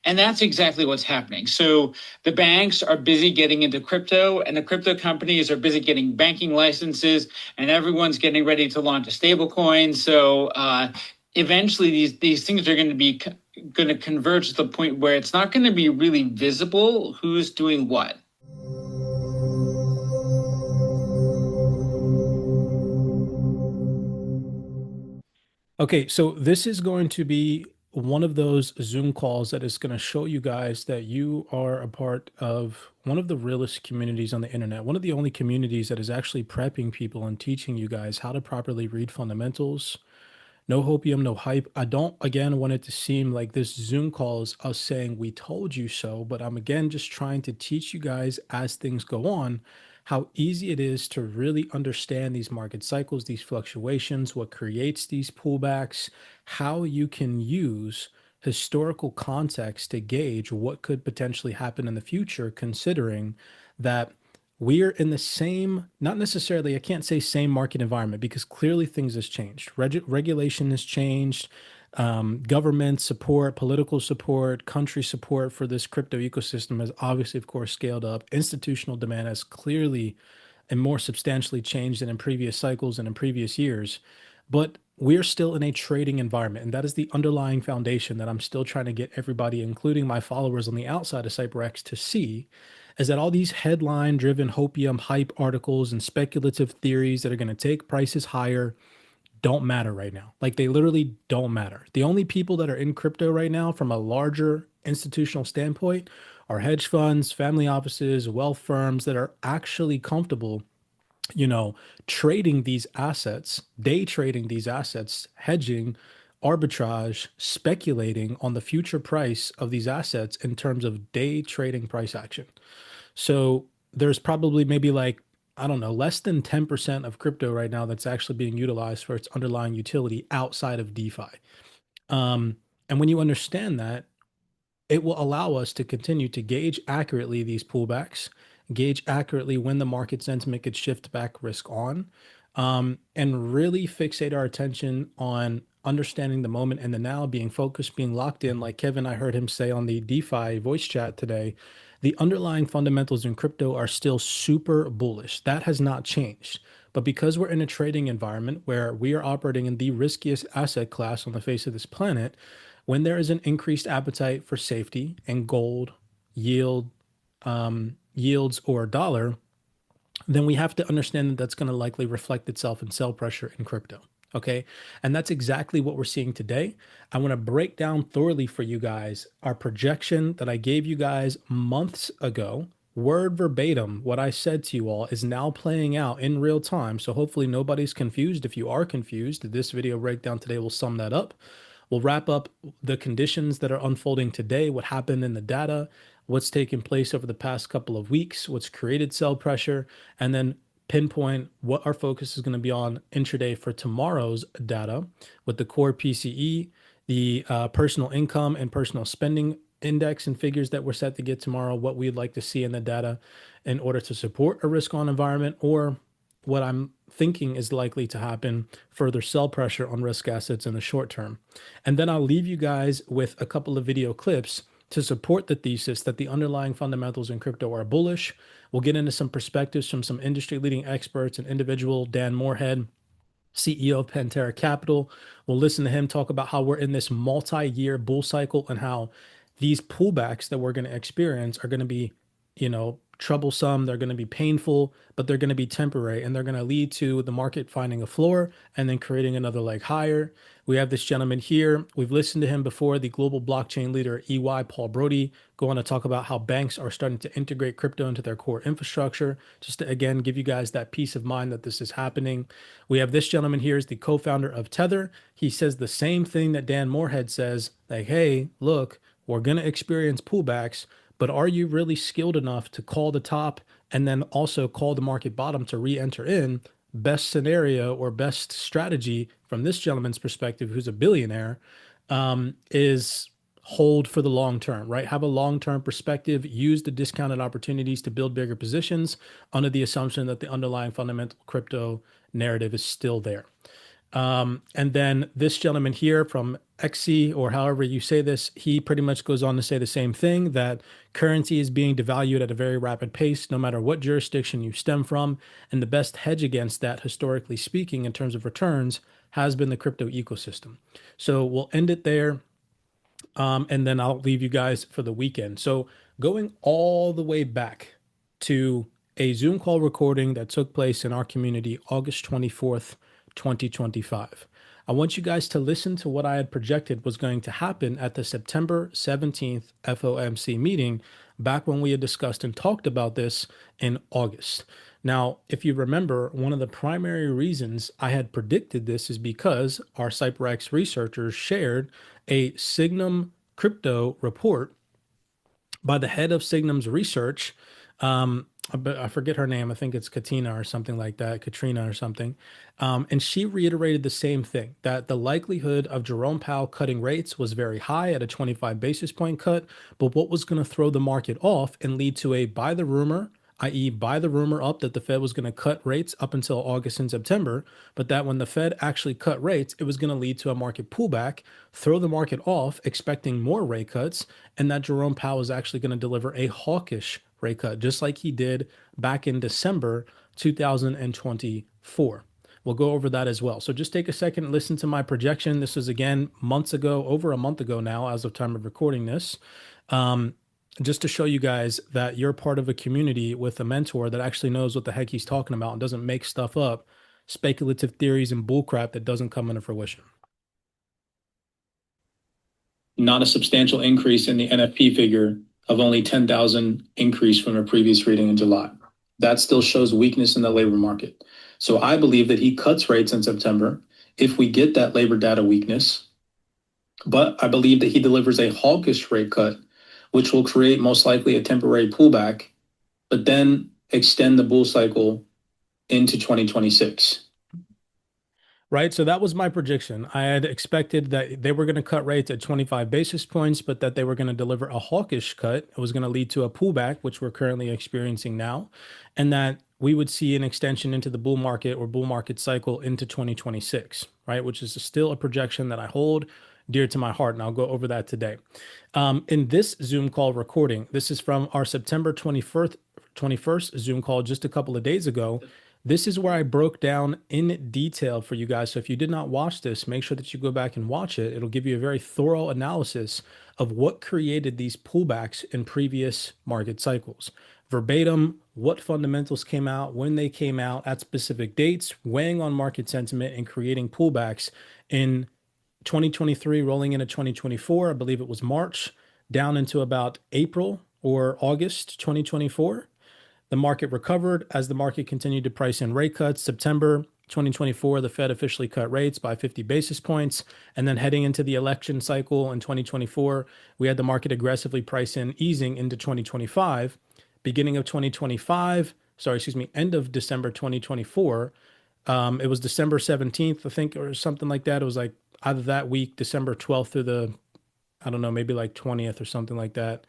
And that's exactly what's happening. So the banks are busy getting into crypto, and the crypto companies are busy getting banking licenses, and everyone's getting ready to launch a stable coin. So eventually these things are going to converge to the point where it's not going to be really visible who's doing what. Okay, so this is going to be one of those Zoom calls that is going to show you guys that you are a part of one of the realest communities on the internet, one of the only communities that is actually prepping people and teaching you guys how to properly read fundamentals. No hopium, no hype. I don't, again, want it to seem like this Zoom call is us saying we told you so, but I'm again just trying to teach you guys as things go on how easy it is to really understand these market cycles, these fluctuations, what creates these pullbacks, how you can use historical context to gauge what could potentially happen in the future, considering that we're in the same, not necessarily, I can't say same market environment because clearly things has changed. Regulation has changed. Government support, political support, country support for this crypto ecosystem has obviously, of course, scaled up. Institutional demand has clearly and more substantially changed than in previous cycles and in previous years. But we're still in a trading environment, and that is the underlying foundation that I'm still trying to get everybody, including my followers on the outside of CYPRX, to see is that all these headline driven hopium hype articles and speculative theories that are going to take prices higher don't matter right now. Like they literally don't matter. The only people that are in crypto right now from a larger institutional standpoint are hedge funds, family offices, wealth firms that are actually comfortable, you know, trading these assets, day trading these assets, hedging, arbitrage, speculating on the future price of these assets in terms of day trading price action. So there's probably maybe like, I don't know, less than 10% of crypto right now that's actually being utilized for its underlying utility outside of DeFi. Um, and when you understand that, it will allow us to continue to gauge accurately these pullbacks, gauge accurately when the market sentiment could shift back risk on, and really fixate our attention on understanding the moment and the now, being focused, being locked in. Like Kevin, I heard him say on the DeFi voice chat today, the underlying fundamentals in crypto are still super bullish. That has not changed. But because we're in a trading environment where we are operating in the riskiest asset class on the face of this planet, when there is an increased appetite for safety and gold, yield, yields, or dollar, then we have to understand that that's going to likely reflect itself in sell pressure in crypto. Okay. And that's exactly what we're seeing today. I want to break down thoroughly for you guys our projection that I gave you guys months ago. Word verbatim, what I said to you all is now playing out in real time. So hopefully nobody's confused. If you are confused, this video breakdown today will sum that up. We'll wrap up the conditions that are unfolding today, what happened in the data, what's taken place over the past couple of weeks, what's created sell pressure, and then pinpoint what our focus is going to be on intraday for tomorrow's data with the core PCE, the personal income and personal spending index and figures that we're set to get tomorrow, what we'd like to see in the data in order to support a risk on environment, or what I'm thinking is likely to happen, further sell pressure on risk assets in the short term. And then I'll leave you guys with a couple of video clips to support the thesis that the underlying fundamentals in crypto are bullish. We'll get into some perspectives from some industry leading experts and individual Dan Moorhead, CEO of Pantera Capital. We'll listen to him talk about how we're in this multi-year bull cycle and how these pullbacks that we're going to experience are going to be, troublesome. They're going to be painful, but they're going to be temporary and they're going to lead to the market finding a floor and then creating another leg higher. We have this gentleman here. We've listened to him before, the global blockchain leader, EY Paul Brody, go on to talk about how banks are starting to integrate crypto into their core infrastructure, just to, again, give you guys that peace of mind that this is happening. We have this gentleman here is the co-founder of Tether. He says the same thing that Dan Moorhead says, like, hey, look, we're going to experience pullbacks, but are you really skilled enough to call the top and then also call the market bottom to re-enter in? Best scenario or best strategy from this gentleman's perspective, who's a billionaire, is hold for the long term, right? Have a long-term perspective, use the discounted opportunities to build bigger positions under the assumption that the underlying fundamental crypto narrative is still there. And then this gentleman here from XC, or however you say this, he pretty much goes on to say the same thing, that currency is being devalued at a very rapid pace, no matter what jurisdiction you stem from. And the best hedge against that, historically speaking, in terms of returns, has been the crypto ecosystem. So we'll end it there. And then I'll leave you guys for the weekend. So going all the way back to a Zoom call recording that took place in our community August 24th, 2025. I want you guys to listen to what I had projected was going to happen at the September 17th FOMC meeting, back when we had discussed and talked about this in August. Now, if you remember, one of the primary reasons I had predicted this is because our CYPRX researchers shared a Signum crypto report by the head of Signum's research. I forget her name. I think it's Katina or something like that, Katrina or something. And she reiterated the same thing, that the likelihood of Jerome Powell cutting rates was very high at a 25 basis point cut. But what was going to throw the market off and lead to a buy the rumor, i.e., buy the rumor up that the Fed was going to cut rates up until August and September, but that when the Fed actually cut rates, it was going to lead to a market pullback, throw the market off, expecting more rate cuts, and that Jerome Powell is actually going to deliver a hawkish rate cut, just like he did back in December 2024. We'll go over that as well. So just take a second and listen to my projection. This was, again, months ago, over a month ago now, as of time of recording this. Just to show you guys that you're part of a community with a mentor that actually knows what the heck he's talking about and doesn't make stuff up, speculative theories and bullcrap that doesn't come into fruition. Not a substantial increase in the NFP figure of only 10,000 increase from a previous reading in July. That still shows weakness in the labor market. So I believe that he cuts rates in September if we get that labor data weakness. But I believe that he delivers a hawkish rate cut, which will create most likely a temporary pullback, but then extend the bull cycle into 2026. Right. So that was my prediction. I had expected that they were going to cut rates at 25 basis points, but that they were going to deliver a hawkish cut. It was going to lead to a pullback, which we're currently experiencing now, and that we would see an extension into the bull market or bull market cycle into 2026, right? Which is still a projection that I hold dear to my heart, and I'll go over that today. In this Zoom call recording, this is from our September 21st Zoom call just a couple of days ago. This is where I broke down in detail for you guys. So if you did not watch this, make sure that you go back and watch it. It'll give you a very thorough analysis of what created these pullbacks in previous market cycles. Verbatim, what fundamentals came out, when they came out, at specific dates, weighing on market sentiment and creating pullbacks in 2023 rolling into 2024. I believe it was March, down into about April or August 2024. The market recovered as the market continued to price in rate cuts. September 2024, the Fed officially cut rates by 50 basis points. And then heading into the election cycle in 2024, we had the market aggressively price in easing into 2025. Beginning of 2025, end of December 2024. It was December 17th, I think, or something like that. It was like either that week, December 12th through the, I don't know, maybe like 20th or something like that.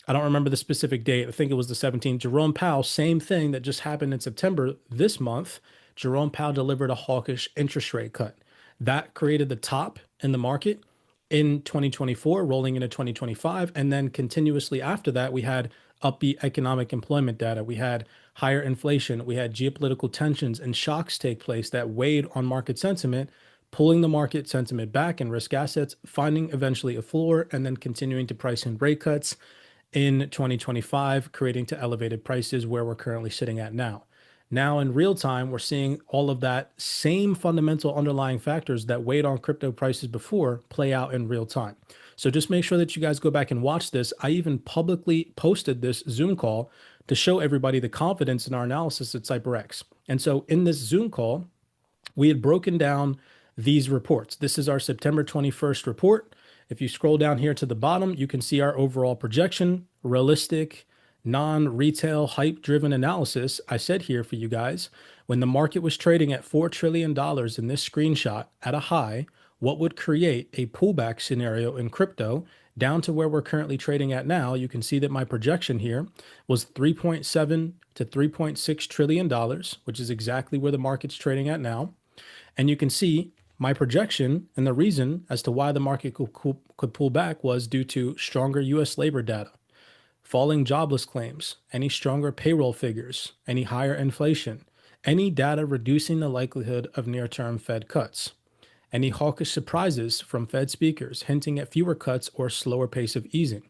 I don't remember the specific date. I think it was the 17th. Jerome Powell, same thing that just happened in September this month. Jerome Powell delivered a hawkish interest rate cut. That created the top in the market in 2024, rolling into 2025. And then continuously after that, we had upbeat economic employment data. We had higher inflation. We had geopolitical tensions and shocks take place that weighed on market sentiment, pulling the market sentiment back in risk assets, finding eventually a floor, and then continuing to price in rate cuts in 2025, creating to elevated prices where we're currently sitting at now. Now in real time, we're seeing all of that same fundamental underlying factors that weighed on crypto prices before play out in real time. So just make sure that you guys go back and watch this. I even publicly posted this Zoom call to show everybody the confidence in our analysis at CYPRX. And so in this Zoom call, we had broken down these reports. This is our September 21st report. If you scroll down here to the bottom, you can see our overall projection, realistic, non-retail, hype-driven analysis. I said here for you guys, when the market was trading at $4 trillion in this screenshot at a high, what would create a pullback scenario in crypto down to where we're currently trading at now? You can see that my projection here was $3.7 to $3.6 trillion, which is exactly where the market's trading at now. And you can see my projection and the reason as to why the market could pull back was due to stronger US labor data, falling jobless claims, any stronger payroll figures, any higher inflation, any data reducing the likelihood of near-term Fed cuts, any hawkish surprises from Fed speakers hinting at fewer cuts or slower pace of easing,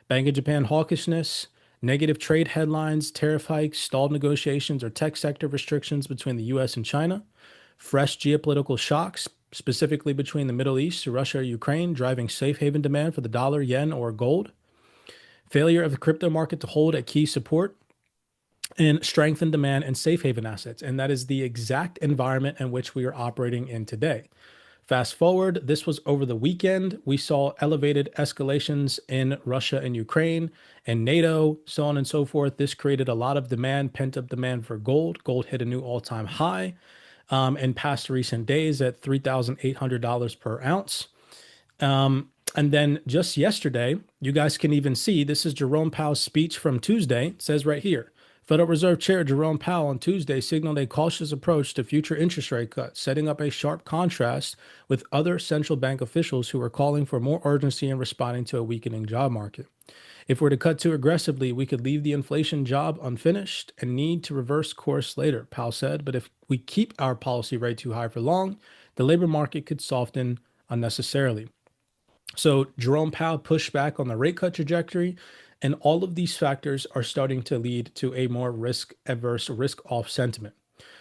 Bank of Japan hawkishness, negative trade headlines, tariff hikes, stalled negotiations, or tech sector restrictions between the US and China, fresh geopolitical shocks, specifically between the Middle East, Russia, or Ukraine, driving safe haven demand for the dollar, yen, or gold, failure of the crypto market to hold at key support, and strengthen demand in safe haven assets. And that is the exact environment in which we are operating in today. Fast forward, this was over the weekend. We saw elevated escalations in Russia and Ukraine and NATO, so on and so forth. This created a lot of demand, pent-up demand for gold. Gold hit a new all-time high in past recent days at $3,800 per ounce. And then just yesterday, you guys can even see, this is Jerome Powell's speech from Tuesday. It says right here, Federal Reserve Chair Jerome Powell on Tuesday signaled a cautious approach to future interest rate cuts, setting up a sharp contrast with other central bank officials who are calling for more urgency in responding to a weakening job market. If we're to cut too aggressively, we could leave the inflation job unfinished and need to reverse course later, Powell said. But if we keep our policy rate too high for long, the labor market could soften unnecessarily. So Jerome Powell pushed back on the rate cut trajectory, and all of these factors are starting to lead to a more risk-averse, risk-off sentiment.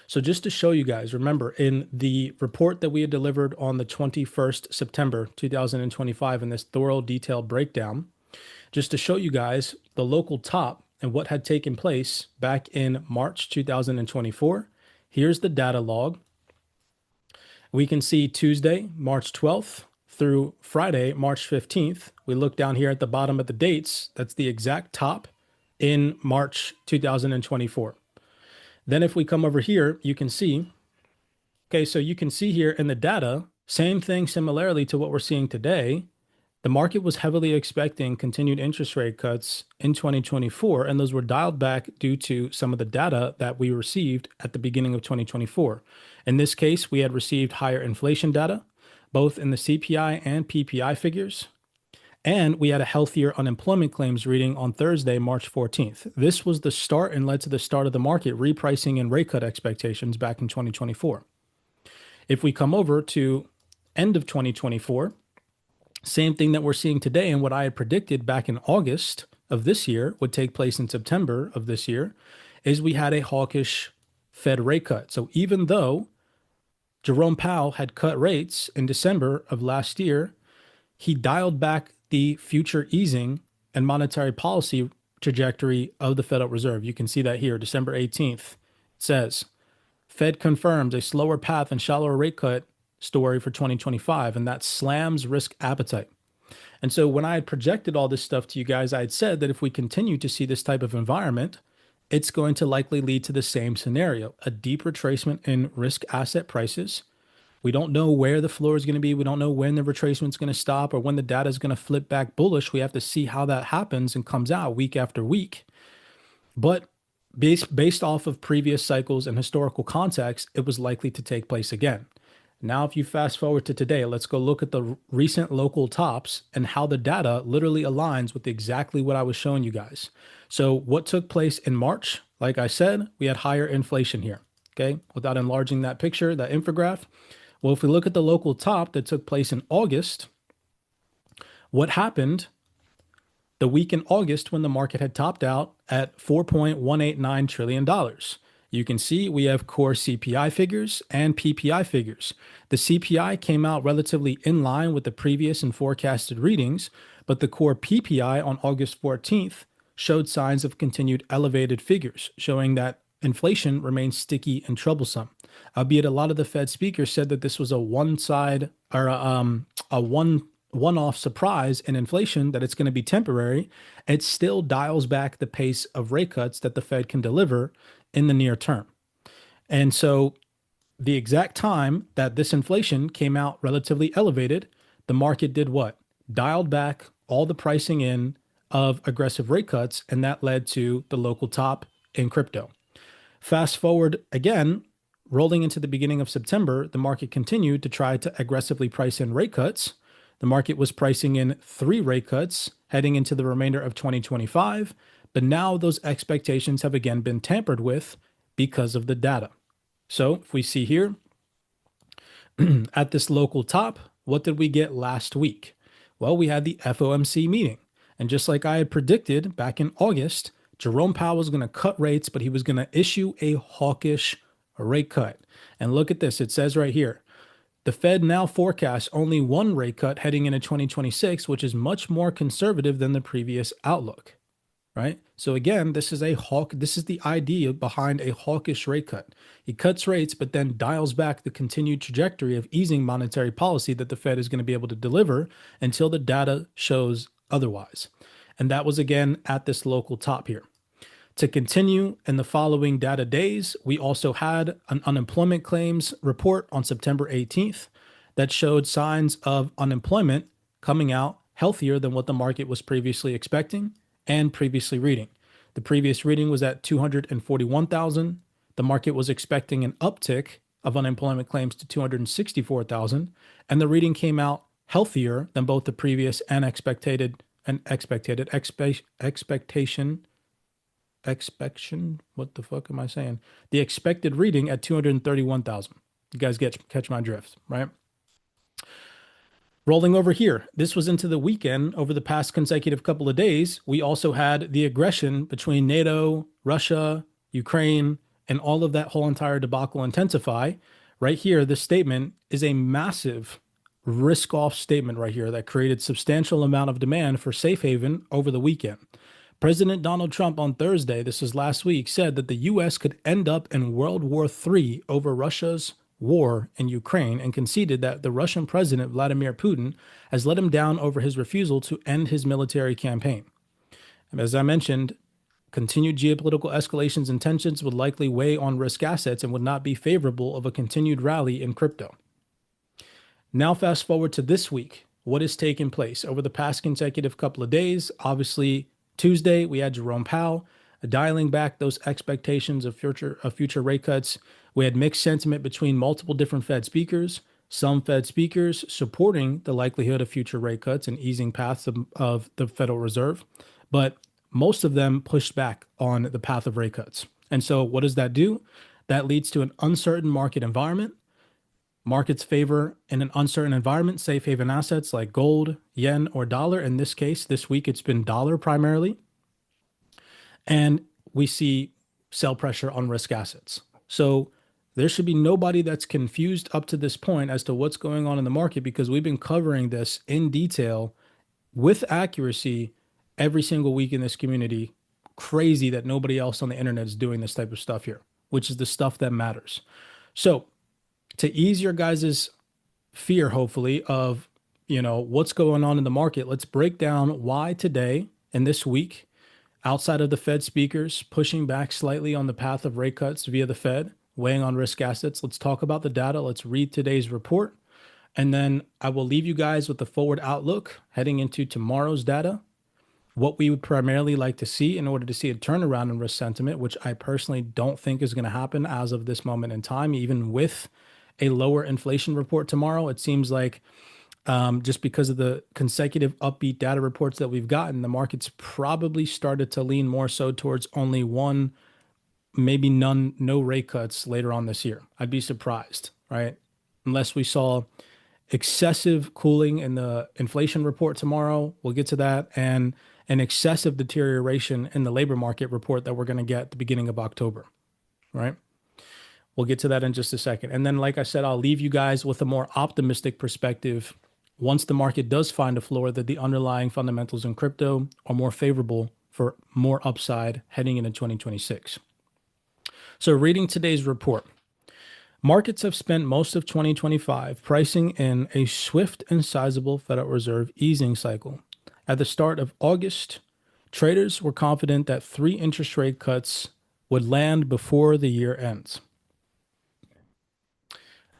So just to show you guys, remember in the report that we had delivered on the 21st September 2025 in this thorough detailed breakdown, just to show you guys the local top and what had taken place back in March 2024, here's the data log. We can see Tuesday, March 12th, through Friday, March 15th. We look down here at the bottom of the dates. That's the exact top in March 2024. Then if we come over here, you can see, okay, so you can see here in the data, same thing similarly to what we're seeing today. The market was heavily expecting continued interest rate cuts in 2024, and those were dialed back due to some of the data that we received at the beginning of 2024. In this case, we had received higher inflation data, both in the CPI and PPI figures, and we had a healthier unemployment claims reading on Thursday, March 14th. This was the start and led to the start of the market repricing and rate cut expectations back in 2024. If we come over to end of 2024, same thing that we're seeing today and what I had predicted back in August of this year would take place in September of this year is we had a hawkish Fed rate cut. So even though Jerome Powell had cut rates in December of last year, he dialed back the future easing and monetary policy trajectory of the Federal Reserve. You can see that here, December 18th. It says, Fed confirms a slower path and shallower rate cut story for 2025, and that slams risk appetite. And so when I had projected all this stuff to you guys, I had said that if we continue to see this type of environment, it's going to likely lead to the same scenario, a deep retracement in risk asset prices. We don't know where the floor is going to be. We don't know when the retracement is going to stop or when the data is going to flip back bullish. We have to see how that happens and comes out week after week. But based off of previous cycles and historical context, it was likely to take place again. Now, if you fast forward to today, let's go look at the recent local tops and how the data literally aligns with exactly what I was showing you guys. So what took place in March? Like I said, we had higher inflation here, okay? Without enlarging that picture, that infograph. Well, if we look at the local top that took place in August, what happened the week in August when the market had topped out at $4.189 trillion? You can see we have core CPI figures and PPI figures. The CPI came out relatively in line with the previous and forecasted readings, but the core PPI on August 14th showed signs of continued elevated figures, showing that inflation remains sticky and troublesome. Albeit a lot of the Fed speakers said that this was a one-side or a one-off surprise in inflation, that it's going to be temporary. It still dials back the pace of rate cuts that the Fed can deliver in the near term. And so the exact time that this inflation came out relatively elevated, the market did what? Dialed back all the pricing in of aggressive rate cuts, and that led to the local top in crypto. Fast forward again, rolling into the beginning of September, the market continued to try to aggressively price in rate cuts. The market was pricing in 3 rate cuts heading into the remainder of 2025, but now those expectations have again been tampered with because of the data. So if we see here at this local top, what did we get last week? Well, we had the FOMC meeting. And just like I had predicted back in August, Jerome Powell was going to cut rates, but he was going to issue a hawkish rate cut. And look at this. It says right here, the Fed now forecasts only 1 rate cut heading into 2026, which is much more conservative than the previous outlook, right? So again, this is the idea behind a hawkish rate cut. He cuts rates, but then dials back the continued trajectory of easing monetary policy that the Fed is going to be able to deliver until the data shows otherwise. And that was again at this local top here. To continue in the following data days, we also had an unemployment claims report on September 18th that showed signs of unemployment coming out healthier than what the market was previously expecting and previously reading. The previous reading was at 241,000. The market was expecting an uptick of unemployment claims to 264,000, and the reading came out healthier than both the previous and expectation. What the fuck am I saying? The expected reading at 231,000. You guys catch my drift, right? Rolling over here, this was into the weekend. Over the past consecutive couple of days, we also had the aggression between NATO, Russia, Ukraine, and all of that whole entire debacle intensify. Right here, this statement is a massive risk-off statement right here that created substantial amount of demand for safe haven over the weekend. President Donald Trump on Thursday, this is last week, said that the U.S. could end up in World War III over Russia's war in Ukraine and conceded that the Russian president, Vladimir Putin, has let him down over his refusal to end his military campaign. And as I mentioned, continued geopolitical escalations and tensions would likely weigh on risk assets and would not be favorable of a continued rally in crypto. Now, fast forward to this week. What has taken place over the past consecutive couple of days? Obviously, Tuesday, we had Jerome Powell dialing back those expectations of future rate cuts. We had mixed sentiment between multiple different Fed speakers, some Fed speakers supporting the likelihood of future rate cuts and easing paths of the Federal Reserve, but most of them pushed back on the path of rate cuts. And so what does that do? That leads to an uncertain market environment. Markets favor in an uncertain environment safe haven assets like gold, yen, or dollar. In this case, this week, it's been dollar primarily. And we see sell pressure on risk assets. So there should be nobody that's confused up to this point as to what's going on in the market, because we've been covering this in detail with accuracy every single week in this community. Crazy that nobody else on the internet is doing this type of stuff here, which is the stuff that matters. So to ease your guys' fear, hopefully, of, what's going on in the market, let's break down why today and this week, outside of the Fed speakers pushing back slightly on the path of rate cuts via the Fed, weighing on risk assets, let's talk about the data. Let's read today's report. And then I will leave you guys with the forward outlook heading into tomorrow's data, what we would primarily like to see in order to see a turnaround in risk sentiment, which I personally don't think is going to happen as of this moment in time, even with a lower inflation report tomorrow. It seems like just because of the consecutive upbeat data reports that we've gotten, the market's probably started to lean more so towards only one, maybe no rate cuts later on this year. I'd be surprised, right? Unless we saw excessive cooling in the inflation report tomorrow. We'll get to that. And an excessive deterioration in the labor market report that we're going to get at the beginning of October, right? We'll get to that in just a second. And then, like I said, I'll leave you guys with a more optimistic perspective once the market does find a floor, that the underlying fundamentals in crypto are more favorable for more upside heading into 2026. So reading today's report, markets have spent most of 2025 pricing in a swift and sizable Federal Reserve easing cycle. At the start of August, traders were confident that 3 interest rate cuts would land before the year ends.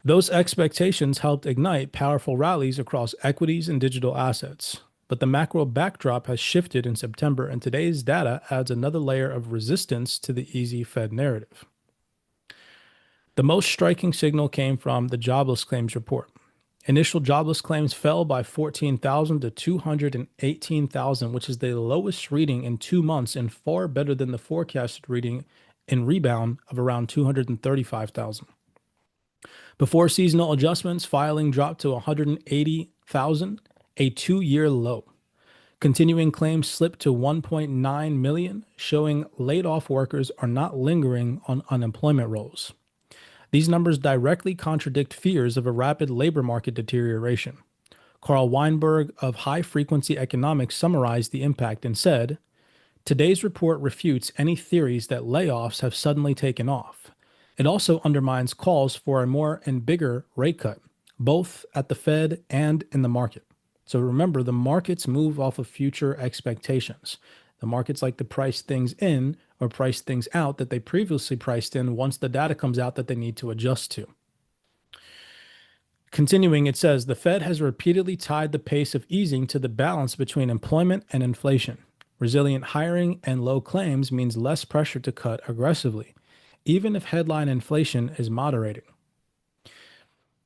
Those expectations helped ignite powerful rallies across equities and digital assets. But the macro backdrop has shifted in September, and today's data adds another layer of resistance to the easy Fed narrative. The most striking signal came from the jobless claims report. Initial jobless claims fell by 14,000 to 218,000, which is the lowest reading in 2 months and far better than the forecasted reading in rebound of around 235,000. Before seasonal adjustments, filing dropped to 180,000, a 2-year low. Continuing claims slipped to 1.9 million, showing laid off workers are not lingering on unemployment rolls. These numbers directly contradict fears of a rapid labor market deterioration. Carl Weinberg of High Frequency Economics summarized the impact and said, "Today's report refutes any theories that layoffs have suddenly taken off. It also undermines calls for a more and bigger rate cut, both at the Fed and in the market." So remember, the markets move off of future expectations. The markets like to price things in or price things out that they previously priced in once the data comes out that they need to adjust to. Continuing, it says, the Fed has repeatedly tied the pace of easing to the balance between employment and inflation. Resilient hiring and low claims means less pressure to cut aggressively, even if headline inflation is moderating.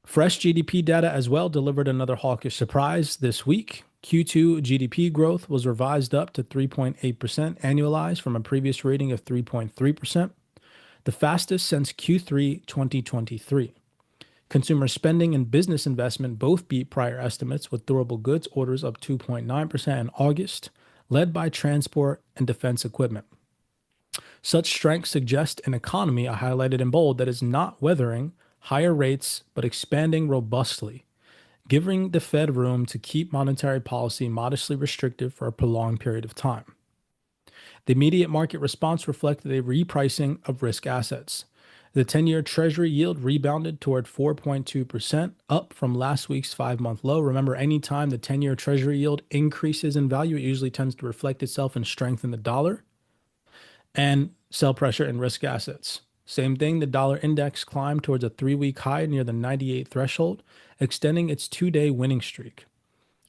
Fresh GDP data as well delivered another hawkish surprise this week. Q2 GDP growth was revised up to 3.8% annualized from a previous reading of 3.3%, the fastest since Q3 2023. Consumer spending and business investment both beat prior estimates, with durable goods orders up 2.9% in August, led by transport and defense equipment. Such strength suggests an economy, I highlighted in bold, that is not weathering higher rates but expanding robustly, giving the Fed room to keep monetary policy modestly restrictive for a prolonged period of time. The immediate market response reflected a repricing of risk assets. The 10-year Treasury yield rebounded toward 4.2%, up from last week's 5-month low. Remember, anytime the 10-year Treasury yield increases in value, it usually tends to reflect itself in strength in the dollar and sell pressure in risk assets. Same thing, the dollar index climbed towards a 3-week high near the 98 threshold, extending its 2-day winning streak.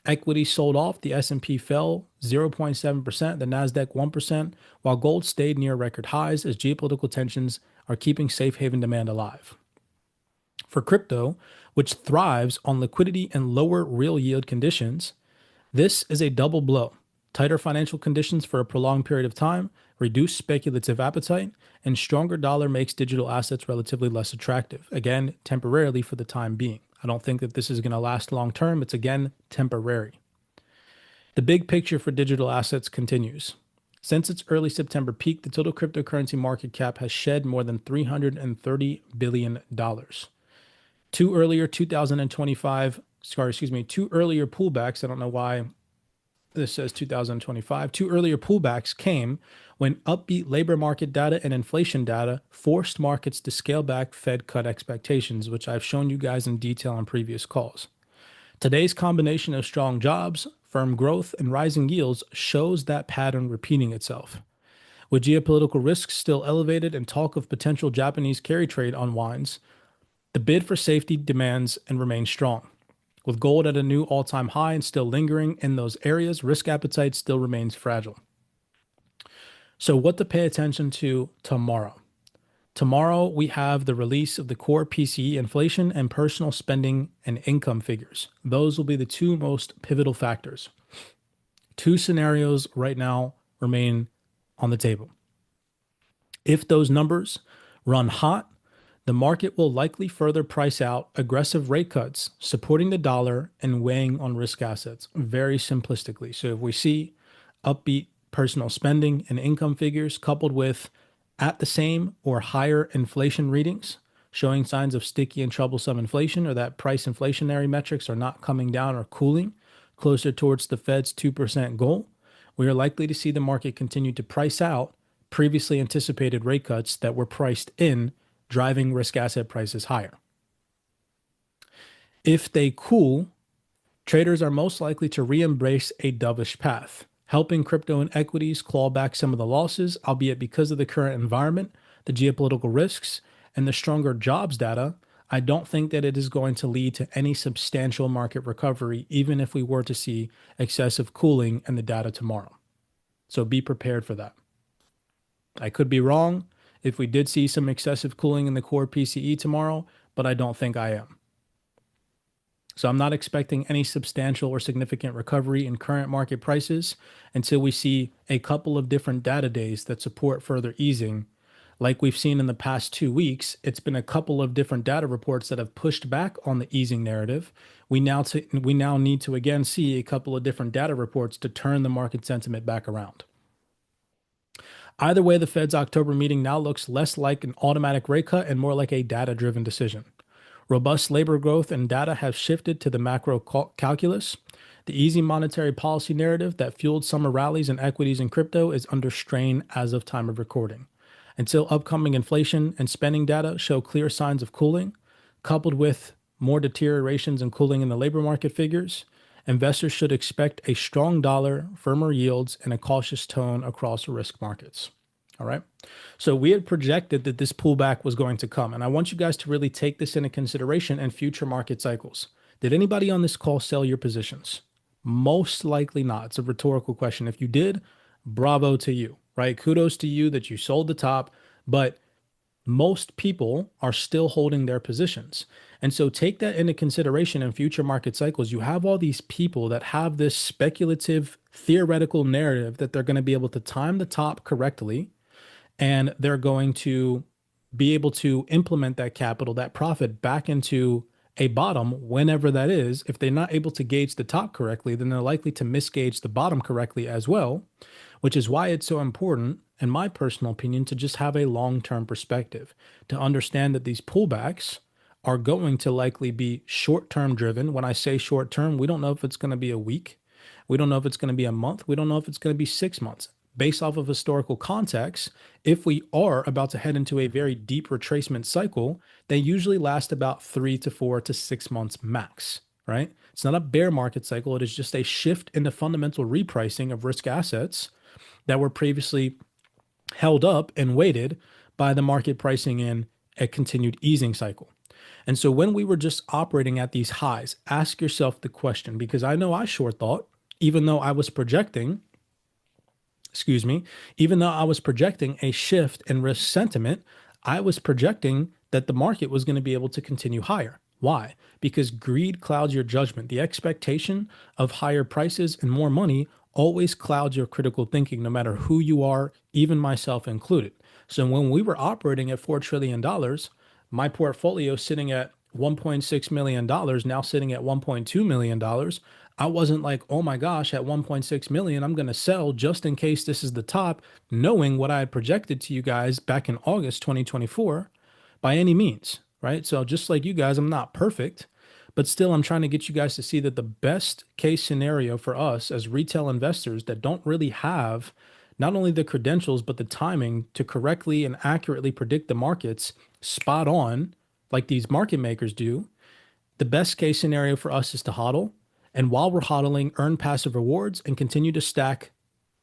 Equity sold off, the S&P fell 0.7%, the Nasdaq 1%, while gold stayed near record highs as geopolitical tensions are keeping safe haven demand alive. For crypto, which thrives on liquidity and lower real yield conditions, this is a double blow. Tighter financial conditions for a prolonged period of time, reduced speculative appetite, and stronger dollar makes digital assets relatively less attractive. Again, temporarily for the time being. I don't think that this is going to last long term. It's again temporary. The big picture for digital assets continues. Since its early September peak, the total cryptocurrency market cap has shed more than $330 billion. Two earlier pullbacks, I don't know why this says 2025, two earlier pullbacks came when upbeat labor market data and inflation data forced markets to scale back Fed cut expectations, which I've shown you guys in detail on previous calls. Today's combination of strong jobs, firm growth, and rising yields shows that pattern repeating itself. With geopolitical risks still elevated and talk of potential Japanese carry trade unwinds, the bid for safety demands and remains strong. With gold at a new all-time high and still lingering in those areas, risk appetite still remains fragile. So what to pay attention to tomorrow? Tomorrow, we have the release of the core PCE inflation and personal spending and income figures. Those will be the two most pivotal factors. Two scenarios right now remain on the table. If those numbers run hot, the market will likely further price out aggressive rate cuts, supporting the dollar and weighing on risk assets, very simplistically. So if we see upbeat personal spending and income figures coupled with at the same or higher inflation readings, showing signs of sticky and troublesome inflation, or that price inflationary metrics are not coming down or cooling closer towards the Fed's 2% goal, we are likely to see the market continue to price out previously anticipated rate cuts that were priced in, driving risk asset prices higher. If they cool, traders are most likely to re-embrace a dovish path, helping crypto and equities claw back some of the losses, albeit because of the current environment, the geopolitical risks, and the stronger jobs data. I don't think that it is going to lead to any substantial market recovery, even if we were to see excessive cooling in the data tomorrow. So be prepared for that. I could be wrong. if we did see some excessive cooling in the core PCE tomorrow, but I don't think I am. So I'm not expecting any substantial or significant recovery in current market prices until we see a couple of different data days that support further easing. Like we've seen in the past 2 weeks, it's been a couple of different data reports that have pushed back on the easing narrative. We now need to again see a couple of different data reports to turn the market sentiment back around. Either way, the Fed's October meeting now looks less like an automatic rate cut and more like a data-driven decision. Robust labor growth and data have shifted to the macro calculus. The easy monetary policy narrative that fueled summer rallies in equities and crypto is under strain as of time of recording. Until upcoming inflation and spending data show clear signs of cooling, coupled with more deteriorations and cooling in the labor market figures, investors should expect a strong dollar, firmer yields, and a cautious tone across risk markets. All right. So we had projected that this pullback was going to come. And I want you guys to really take this into consideration in future market cycles. Did anybody on this call sell your positions? Most likely not. It's a rhetorical question. If you did, bravo to you, right? Kudos to you that you sold the top, but most people are still holding their positions. And so take that into consideration in future market cycles. You have all these people that have this speculative theoretical narrative that they're going to be able to time the top correctly, and they're going to be able to implement that capital, that profit back into a bottom whenever that is. If they're not able to gauge the top correctly, then they're likely to misgauge the bottom correctly as well, which is why it's so important, in my personal opinion, to just have a long-term perspective, to understand that these pullbacks are going to likely be short-term driven. When I say short-term, we don't know if it's going to be a week. We don't know if it's going to be a month. We don't know if it's going to be 6 months. Based off of historical context, if we are about to head into a very deep retracement cycle, they usually last about 3 to 4 to 6 months max, right? It's not a bear market cycle. It is just a shift in the fundamental repricing of risk assets that were previously held up and weighted by the market pricing in a continued easing cycle. And so when we were just operating at these highs, ask yourself the question, because I know I short thought, even though I was projecting a shift in risk sentiment, I was projecting that the market was going to be able to continue higher. Why? Because greed clouds your judgment. The expectation of higher prices and more money always clouds your critical thinking, no matter who you are, even myself included. So when we were operating at $4 trillion, my portfolio sitting at $1.6 million, now sitting at $1.2 million, I wasn't like, oh my gosh, at 1.6 million, I'm going to sell just in case this is the top, knowing what I had projected to you guys back in August 2024 by any means, right? So just like you guys, I'm not perfect, but still I'm trying to get you guys to see that the best case scenario for us as retail investors that don't really have not only the credentials, but the timing to correctly and accurately predict the markets spot on, like these market makers do, the best case scenario for us is to hodl. And while we're hodling, earn passive rewards and continue to stack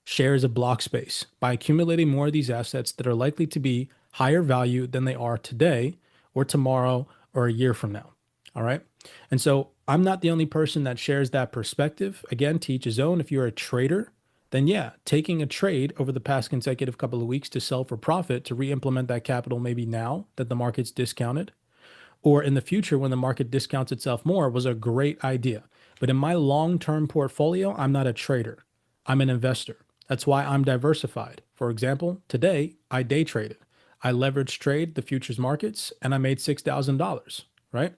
shares of block space by accumulating more of these assets that are likely to be higher value than they are today or tomorrow or a year from now. All right. And so I'm not the only person that shares that perspective. Again, to each his own. If you're a trader, then yeah, taking a trade over the past consecutive couple of weeks to sell for profit to re-implement that capital maybe now that the market's discounted, or in the future when the market discounts itself more, was a great idea. But in my long-term portfolio, I'm not a trader. I'm an investor. That's why I'm diversified. For example, today I day traded. I leveraged trade the futures markets and I made $6,000, right?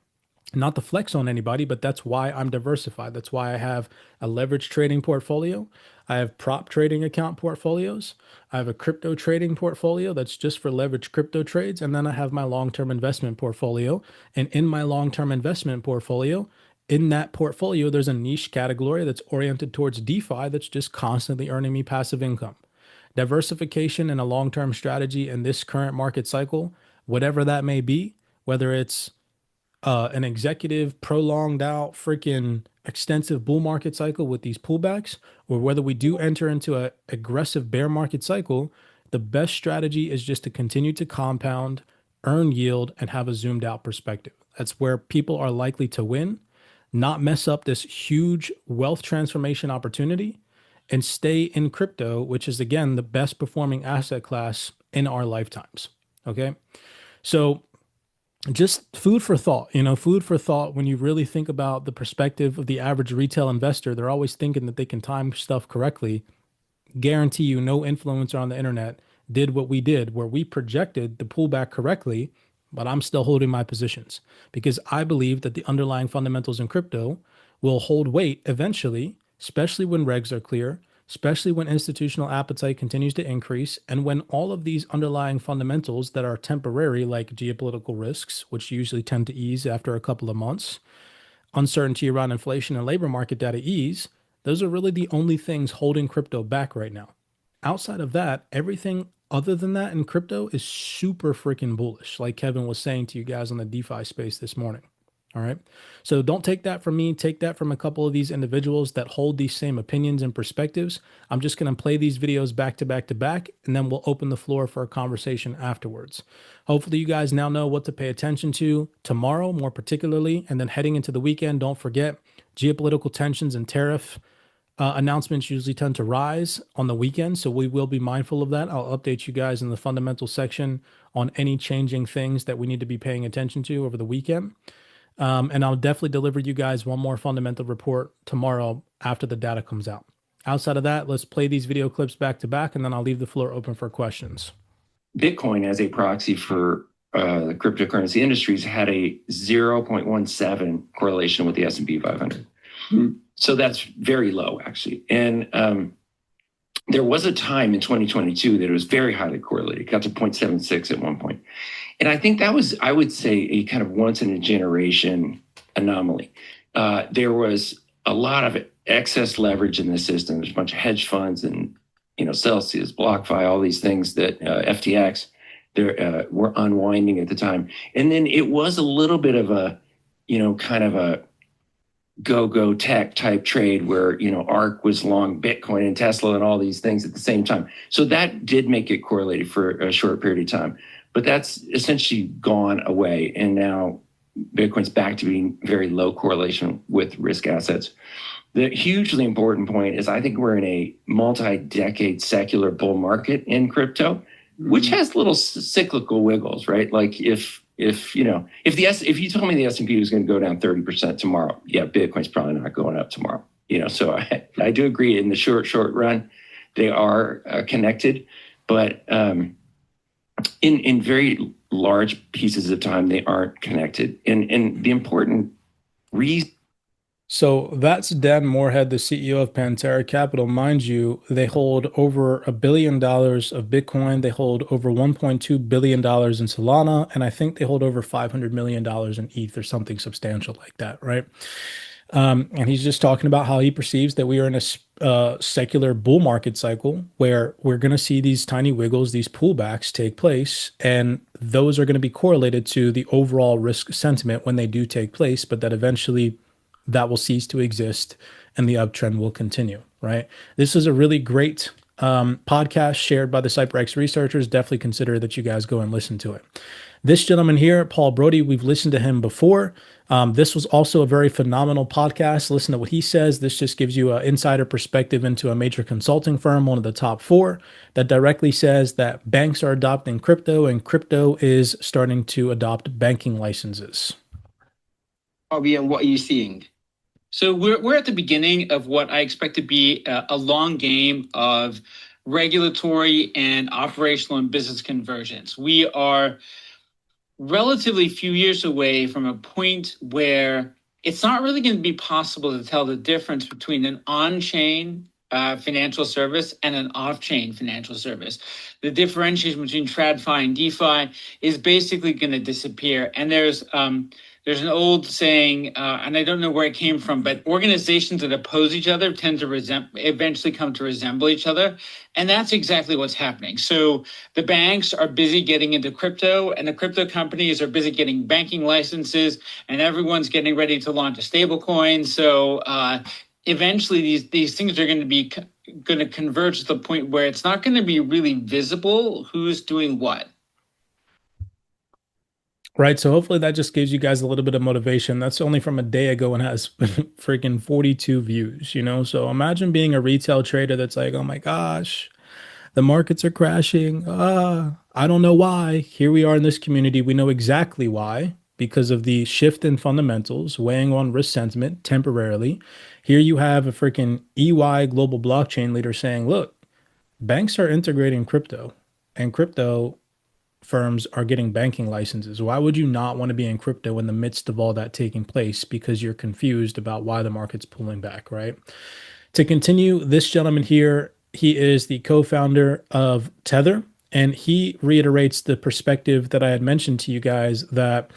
Not to flex on anybody, but that's why I'm diversified. That's why I have a leverage trading portfolio. I have prop trading account portfolios. I have a crypto trading portfolio that's just for leverage crypto trades. And then I have my long-term investment portfolio. And in my long-term investment portfolio, in that portfolio, there's a niche category that's oriented towards DeFi that's just constantly earning me passive income. Diversification and a long-term strategy in this current market cycle, whatever that may be, whether it's an executive prolonged out freaking extensive bull market cycle with these pullbacks, or whether we do enter into an aggressive bear market cycle, the best strategy is just to continue to compound, earn yield, and have a zoomed out perspective. That's where people are likely to win, not mess up this huge wealth transformation opportunity, and stay in crypto, which is again the best performing asset class in our lifetimes. Okay. So just food for thought, food for thought. When you really think about the perspective of the average retail investor, they're always thinking that they can time stuff correctly. Guarantee you no influencer on the internet did what we did, where we projected the pullback correctly, but I'm still holding my positions because I believe that the underlying fundamentals in crypto will hold weight eventually, especially when regs are clear, especially when institutional appetite continues to increase, and when all of these underlying fundamentals that are temporary, like geopolitical risks, which usually tend to ease after a couple of months, uncertainty around inflation and labor market data ease, those are really the only things holding crypto back right now. Outside of that, everything other than that in crypto is super freaking bullish, like Kevin was saying to you guys on the DeFi space this morning. All right. So don't take that from me. Take that from a couple of these individuals that hold these same opinions and perspectives. I'm just going to play these videos back to back to back, and then we'll open the floor for a conversation afterwards. Hopefully, you guys now know what to pay attention to tomorrow, more particularly, and then heading into the weekend. Don't forget geopolitical tensions and tariff announcements usually tend to rise on the weekend, so we will be mindful of that. I'll update you guys in the fundamental section on any changing things that we need to be paying attention to over the weekend. And I'll definitely deliver you guys one more fundamental report tomorrow after the data comes out. Outside of that, let's play these video clips back to back, and then I'll leave the floor open for questions. Bitcoin as a proxy for the cryptocurrency industries had a 0.17 correlation with the S&P 500. So that's very low, actually. And there was a time in 2022 that it was very highly correlated. It got to 0.76 at one point. And I think that was, I would say, a kind of once in a generation anomaly. There was a lot of excess leverage in the system. There's a bunch of hedge funds and, Celsius, BlockFi, all these things that FTX were unwinding at the time. And then it was a little bit of a, kind of a go tech type trade where, ARK was long Bitcoin and Tesla and all these things at the same time. So that did make it correlated for a short period of time. But that's essentially gone away. And now Bitcoin's back to being very low correlation with risk assets. The hugely important point is I think we're in a multi-decade secular bull market in crypto, which has little cyclical wiggles, right? Like if you told me the S&P was going to go down 30% tomorrow, yeah, Bitcoin's probably not going up tomorrow. So I do agree in the short run, they are connected, but in very large pieces of time, they aren't connected. And the important reason. So that's Dan Moorhead, the CEO of Pantera Capital. Mind you, they hold over $1 billion of Bitcoin. They hold over $1.2 billion in Solana. And I think they hold over $500 million in ETH or something substantial like that, right? And he's just talking about how he perceives that we are in a secular bull market cycle where we're going to see these tiny wiggles, these pullbacks take place, and those are going to be correlated to the overall risk sentiment when they do take place, but that eventually that will cease to exist and the uptrend will continue, right? This is a really great podcast shared by the CYPRX researchers. Definitely consider that you guys go and listen to it. This gentleman here, Paul Brody, we've listened to him before. This was also a very phenomenal podcast. Listen to what he says. This just gives you an insider perspective into a major consulting firm, one of the top 4, that directly says that banks are adopting crypto and crypto is starting to adopt banking licenses. And what are you seeing? So we're at the beginning of what I expect to be a long game of regulatory and operational and business convergence. We are relatively few years away from a point where it's not really going to be possible to tell the difference between an on-chain financial service and an off-chain financial service. The differentiation between TradFi and DeFi is basically going to disappear. And there's an old saying, and I don't know where it came from, but organizations that oppose each other tend to eventually come to resemble each other. And that's exactly what's happening. So the banks are busy getting into crypto, and the crypto companies are busy getting banking licenses, and everyone's getting ready to launch a stable coin. So eventually these things are going to converge to the point where it's not going to be really visible who's doing what. Right. So hopefully that just gives you guys a little bit of motivation. That's only from a day ago and has freaking 42 views, So imagine being a retail trader that's like, oh my gosh, The markets are crashing. I don't know why. Here we are in this community. We know exactly why because of the shift in fundamentals weighing on risk sentiment temporarily. Here you have a freaking EY global blockchain leader saying, look, banks are integrating crypto and crypto firms are getting banking licenses. Why would you not want to be in crypto in the midst of all that taking place? Because you're confused about why the market's pulling back, right? To continue, this gentleman here, he is the co-founder of Tether, and he reiterates the perspective that I had mentioned to you guys that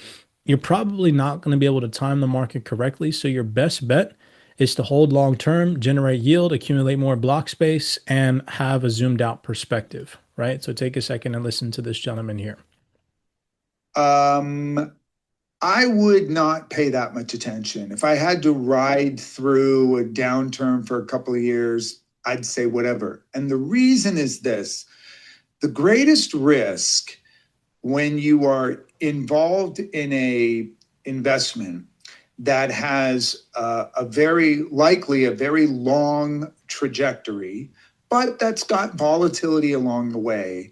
you're probably not going to be able to time the market correctly. So your best bet is to hold long term, generate yield, accumulate more block space, and have a zoomed out perspective, right? So take a second and listen to this gentleman here. I would not pay that much attention. If I had to ride through a downturn for a couple of years, I'd say whatever. And the reason is this: the greatest risk when you are involved in a investment that has a very long trajectory, but that's got volatility along the way.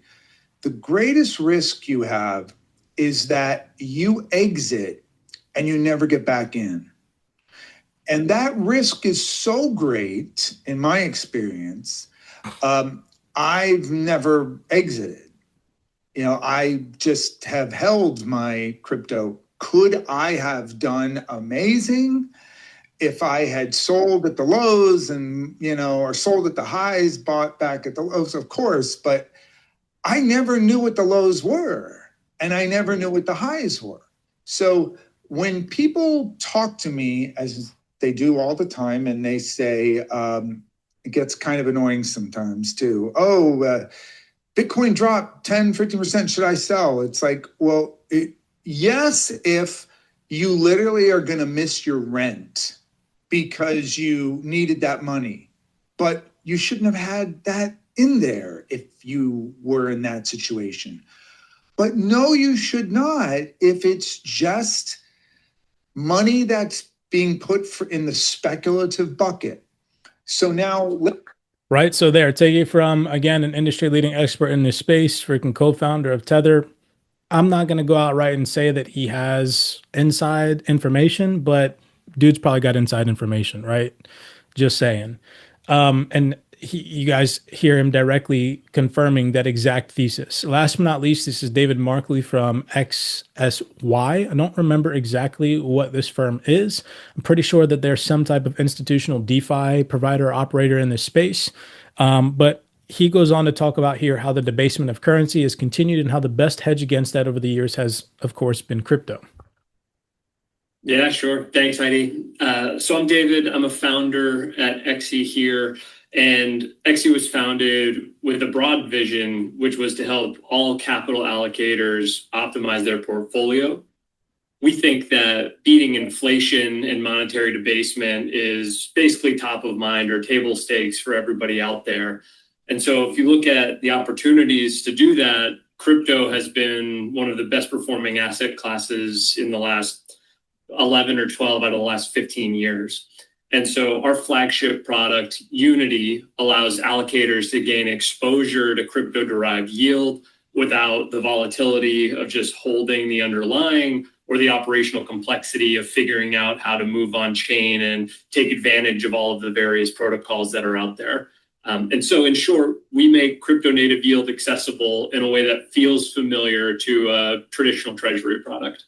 The greatest risk you have is that you exit and you never get back in. And that risk is so great, in my experience, I've never exited. I just have held my crypto. Could I have done amazing if I had sold at the lows and, or sold at the highs, bought back at the lows? Of course, but I never knew what the lows were. And I never knew what the highs were. So when people talk to me, as they do all the time, and they say, it gets kind of annoying sometimes too. Bitcoin dropped 10, 15%. Should I sell? It's like, well, yes, if you literally are going to miss your rent because you needed that money. But you shouldn't have had that in there if you were in that situation. But no, you should not if it's just money that's being put in the speculative bucket. So now... Right. So there, take it from, again, an industry leading expert in this space, freaking co-founder of Tether. I'm not going to go outright and say that he has inside information, but dude's probably got inside information, right? Just saying. And you guys hear him directly confirming that exact thesis. Last but not least, this is David Markley from XSY. I don't remember exactly what this firm is. I'm pretty sure that there's some type of institutional DeFi provider or operator in this space. But he goes on to talk about here how the debasement of currency has continued and how the best hedge against that over the years has, of course, been crypto. Yeah, sure. Thanks, Heidi. So I'm David. I'm a founder at XE here. And XE was founded with a broad vision, which was to help all capital allocators optimize their portfolio. We think that beating inflation and monetary debasement is basically top of mind or table stakes for everybody out there. And so if you look at the opportunities to do that, crypto has been one of the best performing asset classes in the last 11 or 12 out of the last 15 years. And so our flagship product, Unity, allows allocators to gain exposure to crypto-derived yield without the volatility of just holding the underlying or the operational complexity of figuring out how to move on chain and take advantage of all of the various protocols that are out there. And so in short, we make crypto native yield accessible in a way that feels familiar to a traditional treasury product.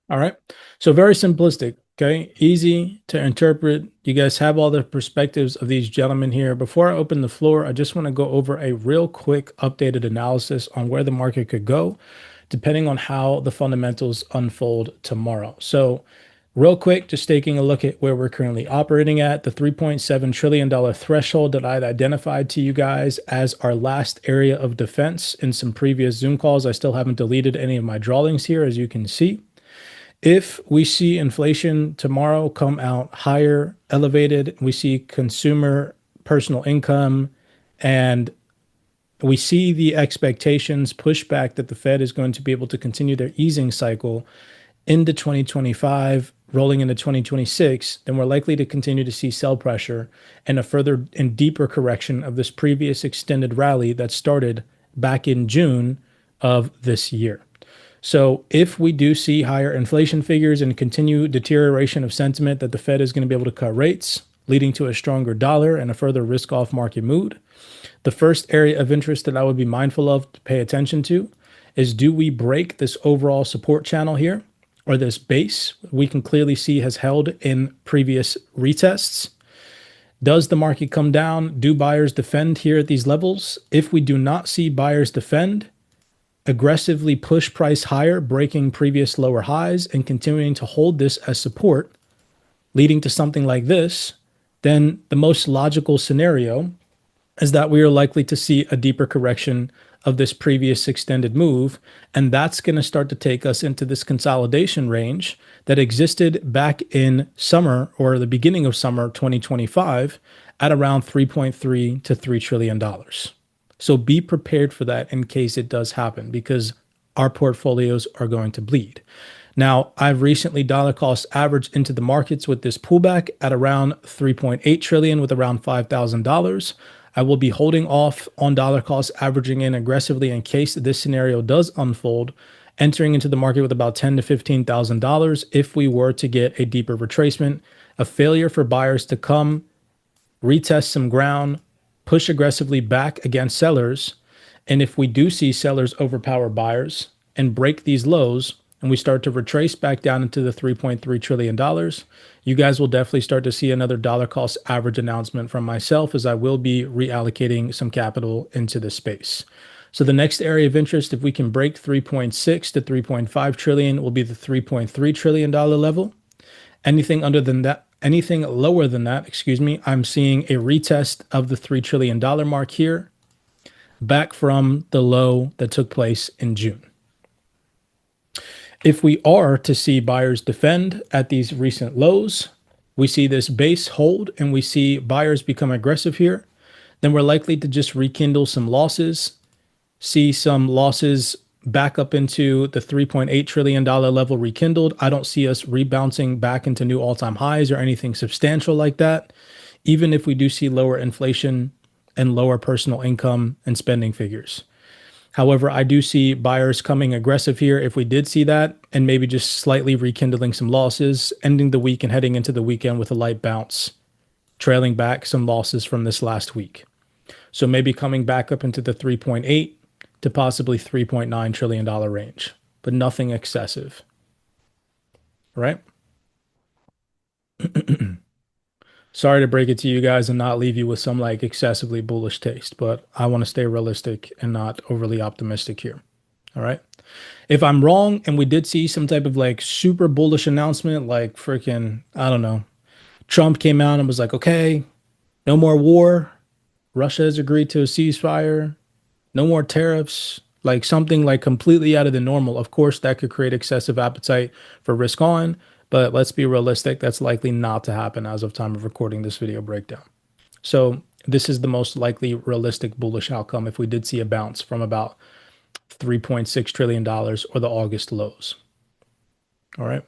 All right. So very simplistic. Okay. Easy to interpret. You guys have all the perspectives of these gentlemen here. Before I open the floor, I just want to go over a real quick updated analysis on where the market could go, depending on how the fundamentals unfold tomorrow. So real quick, just taking a look at where we're currently operating at, the $3.7 trillion threshold that I'd identified to you guys as our last area of defense in some previous Zoom calls. I still haven't deleted any of my drawings here, as you can see. If we see inflation tomorrow come out higher, elevated, we see consumer personal income, and we see the expectations push back that the Fed is going to be able to continue their easing cycle into 2025, rolling into 2026, then we're likely to continue to see sell pressure and a further and deeper correction of this previous extended rally that started back in June of this year. So if we do see higher inflation figures and continued deterioration of sentiment that the Fed is going to be able to cut rates, leading to a stronger dollar and a further risk-off market mood, the first area of interest that I would be mindful of to pay attention to is, do we break this overall support channel here, or this base we can clearly see has held in previous retests? Does the market come down? Do buyers defend here at these levels? If we do not see buyers defend, aggressively push price higher, breaking previous lower highs and continuing to hold this as support, leading to something like this, then the most logical scenario is that we are likely to see a deeper correction of this previous extended move. And that's going to start to take us into this consolidation range that existed back in summer, or the beginning of summer 2025, at around $3.3 to $3 trillion. So be prepared for that in case it does happen, because our portfolios are going to bleed. Now, I've recently dollar cost averaged into the markets with this pullback at around 3.8 trillion with around $5,000. I will be holding off on dollar cost averaging in aggressively in case this scenario does unfold, entering into the market with about $10,000 to $15,000 if we were to get a deeper retracement, a failure for buyers to come, retest some ground, push aggressively back against sellers. And if we do see sellers overpower buyers and break these lows, and we start to retrace back down into the $3.3 trillion, you guys will definitely start to see another dollar cost average announcement from myself, as I will be reallocating some capital into this space. So the next area of interest, if we can break 3.6 to 3.5 trillion, will be the $3.3 trillion level. Anything lower than that, I'm seeing a retest of the $3 trillion mark here, back from the low that took place in June. If we are to see buyers defend at these recent lows, we see this base hold and we see buyers become aggressive here, then we're likely to just rekindle some losses, see some losses back up into the $3.8 trillion level rekindled. I don't see us rebouncing back into new all-time highs or anything substantial like that, even if we do see lower inflation and lower personal income and spending figures. However, I do see buyers coming aggressive here if we did see that, and maybe just slightly rekindling some losses, ending the week and heading into the weekend with a light bounce, trailing back some losses from this last week. So maybe coming back up into the 3.8 to possibly $3.9 trillion range, but nothing excessive, right? Sorry to break it to you guys and not leave you with some like excessively bullish taste, but I want to stay realistic and not overly optimistic here. All right. If I'm wrong and we did see some type of like super bullish announcement, like freaking, I don't know, Trump came out and was like, okay, no more war. Russia has agreed to a ceasefire, no more tariffs, like something like completely out of the normal. Of course, that could create excessive appetite for risk on. But let's be realistic, that's likely not to happen as of time of recording this video breakdown. So this is the most likely realistic bullish outcome if we did see a bounce from about $3.6 trillion or the August lows. All right.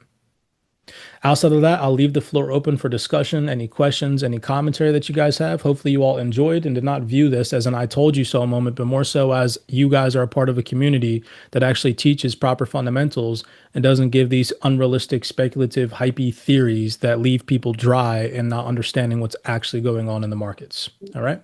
Outside of that, I'll leave the floor open for discussion, any questions, any commentary that you guys have. Hopefully you all enjoyed and did not view this as an I told you so moment, but more so as you guys are a part of a community that actually teaches proper fundamentals and doesn't give these unrealistic, speculative, hypey theories that leave people dry and not understanding what's actually going on in the markets. All right.